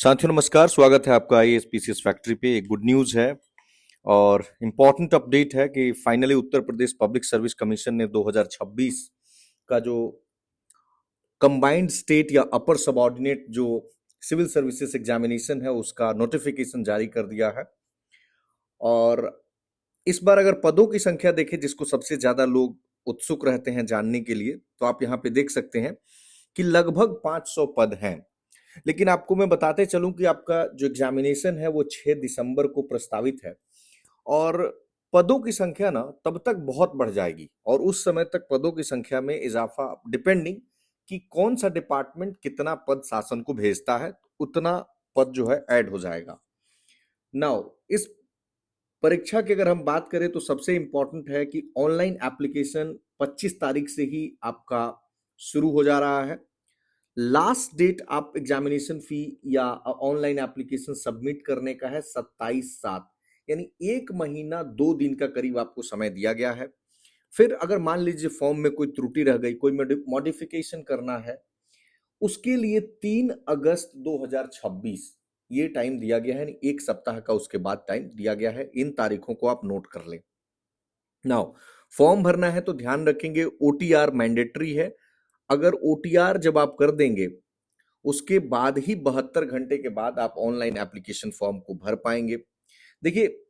साथियों नमस्कार, स्वागत है आपका आईएएस फैक्ट्री पे। एक गुड न्यूज़ है और इम्पॉर्टेंट अपडेट है कि finally Uttar Pradesh public service commission ने 2026 का जो कंबाइंड स्टेट या अपर सबऑर्डिनेट जो सिविल सर्विसेज एग्जामिनेशन है उसका नोटिफिकेशन जारी कर दिया है। और इस बार अगर पदों की संख्या देखें, जिसको सबसे ज्यादा लोग उत्सुक रहते हैं जानने के लिए, तो आप यहाँ पे देख सकते हैं कि लगभग 500 पद हैं। लेकिन आपको मैं बताते चलूं कि आपका जो एग्जामिनेशन है वो 6 दिसंबर को प्रस्तावित है और पदों की संख्या ना तब तक बहुत बढ़ जाएगी और उस समय तक पदों की संख्या में इजाफा डिपेंडिंग कि कौन सा डिपार्टमेंट कितना पद शासन को भेजता है, उतना पद जो है ऐड हो जाएगा। नाउ इस परीक्षा की अगर हम बात करें तो सबसे इंपॉर्टेंट है कि ऑनलाइन एप्लीकेशन 25 तारीख से ही आपका शुरू हो जा रहा है। लास्ट डेट आप एग्जामिनेशन फी या ऑनलाइन एप्लीकेशन सबमिट करने का है 27/7, यानी 1 महीना 2 दिन का करीब आपको समय दिया गया है। फिर अगर मान लीजिए फॉर्म में कोई त्रुटि रह गई, कोई मॉडिफिकेशन करना है, उसके लिए 3 अगस्त 2026 ये टाइम दिया गया है, यानी 1 सप्ताह का उसके बाद टाइम दिया गया है। इन तारीखों को आप नोट कर लें। नाउ फॉर्म भरना है तो ध्यान रखेंगे ओटीआर मैंडेटरी है। अगर ओटीआर जब आप कर देंगे उसके बाद ही 72 घंटे के बाद आप ऑनलाइन एप्लीकेशन फॉर्म को भर पाएंगे। देखिए,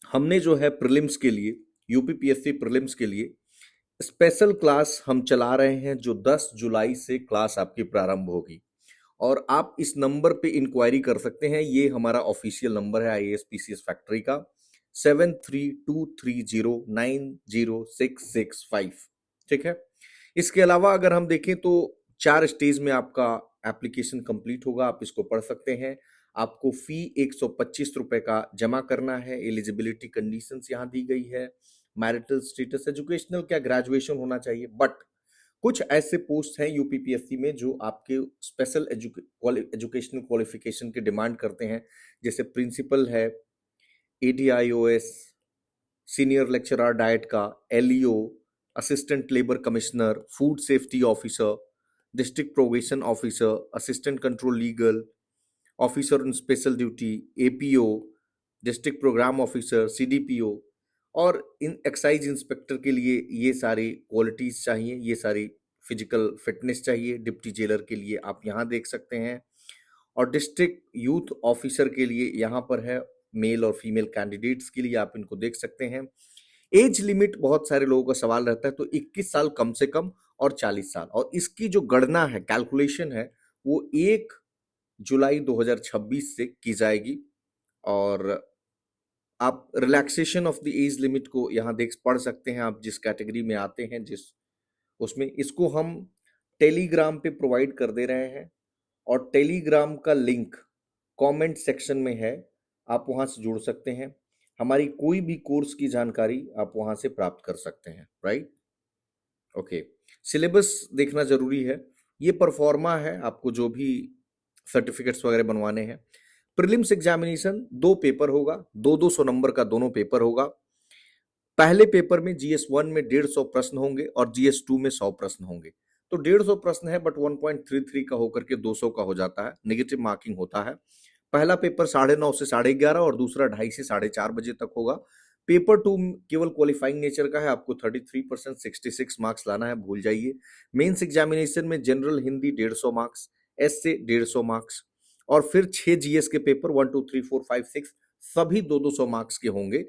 हमने जो है प्रीलिम्स के लिए, यूपीपीएससी प्रीलिम्स के लिए स्पेशल क्लास हम चला रहे हैं, जो 10 जुलाई से क्लास आपकी प्रारंभ होगी और आप इस नंबर पे इंक्वायरी कर सकते हैं। ये हमारा ऑफिशियल नंबर है आईएएस फैक्ट्री का 7323090665। ठीक है। इसके अलावा अगर हम देखें तो 4 स्टेज में आपका एप्लीकेशन कंप्लीट होगा। आप इसको पढ़ सकते हैं। आपको फी 125 रुपए का जमा करना है। एलिजिबिलिटी कंडीशंस यहाँ दी गई है। मैरिटल स्टेटस, एजुकेशनल क्या ग्रेजुएशन होना चाहिए, बट कुछ ऐसे पोस्ट हैं यूपीपीएससी में जो आपके स्पेशल एजुकेशनल क्वालिफिकेशन की डिमांड करते हैं, जैसे प्रिंसिपल है, एडीआईओएस, सीनियर लेक्चरर डाइट का, LEO, assistant labour commissioner, food safety officer, district probation officer, assistant control legal officer in special duty, APO, district programme officer, CDPO, और इन excise inspector के लिए ये सारी क्वालिटीज चाहिए, ये सारी फिजिकल फिटनेस चाहिए। डिप्टी जेलर के लिए आप यहाँ देख सकते हैं और डिस्ट्रिक्ट यूथ ऑफिसर के लिए यहाँ पर है। मेल और फीमेल कैंडिडेट्स के लिए आप इनको देख सकते हैं। एज लिमिट बहुत सारे लोगों का सवाल रहता है, तो 21 साल कम से कम और 40 साल, और इसकी जो गणना है, कैलकुलेशन है, वो 1 जुलाई 2026 से की जाएगी। और आप relaxation of the age limit को यहाँ देख पढ़ सकते हैं, आप जिस कैटेगरी में आते हैं, जिस उसमें, इसको हम टेलीग्राम पे प्रोवाइड कर दे रहे हैं और टेलीग्राम का लिंक कमेंट सेक्शन में है, आप वहां से जुड़ सकते हैं। हमारी कोई भी कोर्स की जानकारी आप वहां से प्राप्त कर सकते हैं। Right, okay. सिलेबस देखना जरूरी है। ये परफॉर्मा है, आपको जो भी सर्टिफिकेट्स वगैरह बनवाने हैं। प्रीलिम्स एग्जामिनेशन 2 पेपर होगा, 200 नंबर का दोनों पेपर होगा। पहले पेपर में जीएस 1 में 150 प्रश्न होंगे और जीएस 2 में 100 प्रश्न होंगे। तो 150 प्रश्न है, बट 1.33 का होकर के 200 का हो जाता है, नेगेटिव मार्किंग होता है। पहला पेपर 9:30 से 11:30 और दूसरा 2:30 से 4:30 बजे तक होगा। पेपर 2 केवल क्वालिफाइंग नेचर का है, आपको 33% 66 मार्क्स लाना है, भूल जाइए। मेंस एग्जामिनेशन में जनरल हिंदी 150 मार्क्स, एस से 150 मार्क्स, और फिर 6 जीएस के पेपर 1 2 3 4 5 6 सभी 200 मार्क्स के होंगे।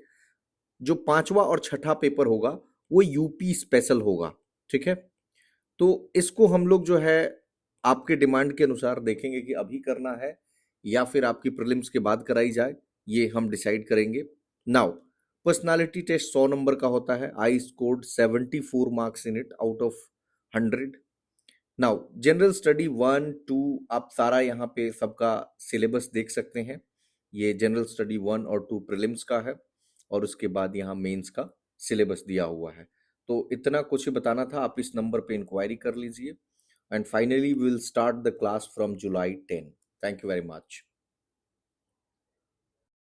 जो 5वां और 6ठा पेपर होगा वो यूपी स्पेशल होगा। ठीक है, तो इसको हम लोग जो है आपके डिमांड के अनुसार देखेंगे कि अभी करना है या फिर आपकी प्रीलिम्स के बाद कराई जाए, ये हम डिसाइड करेंगे। नाउ पर्सनालिटी टेस्ट 100 नंबर का होता है। I scored 74 marks in it out of 100। Now general study 1 2 आप सारा यहाँ पे सबका सिलेबस देख सकते हैं। ये जनरल स्टडी 1 और 2 प्रीलिम्स का है और उसके बाद यहाँ मेंस का सिलेबस दिया हुआ है। तो इतना कुछ ही बताना था, आप इस नंबर पे इंक्वायरी कर लीजिए। And finally we will start the class from July 10। Thank you very much.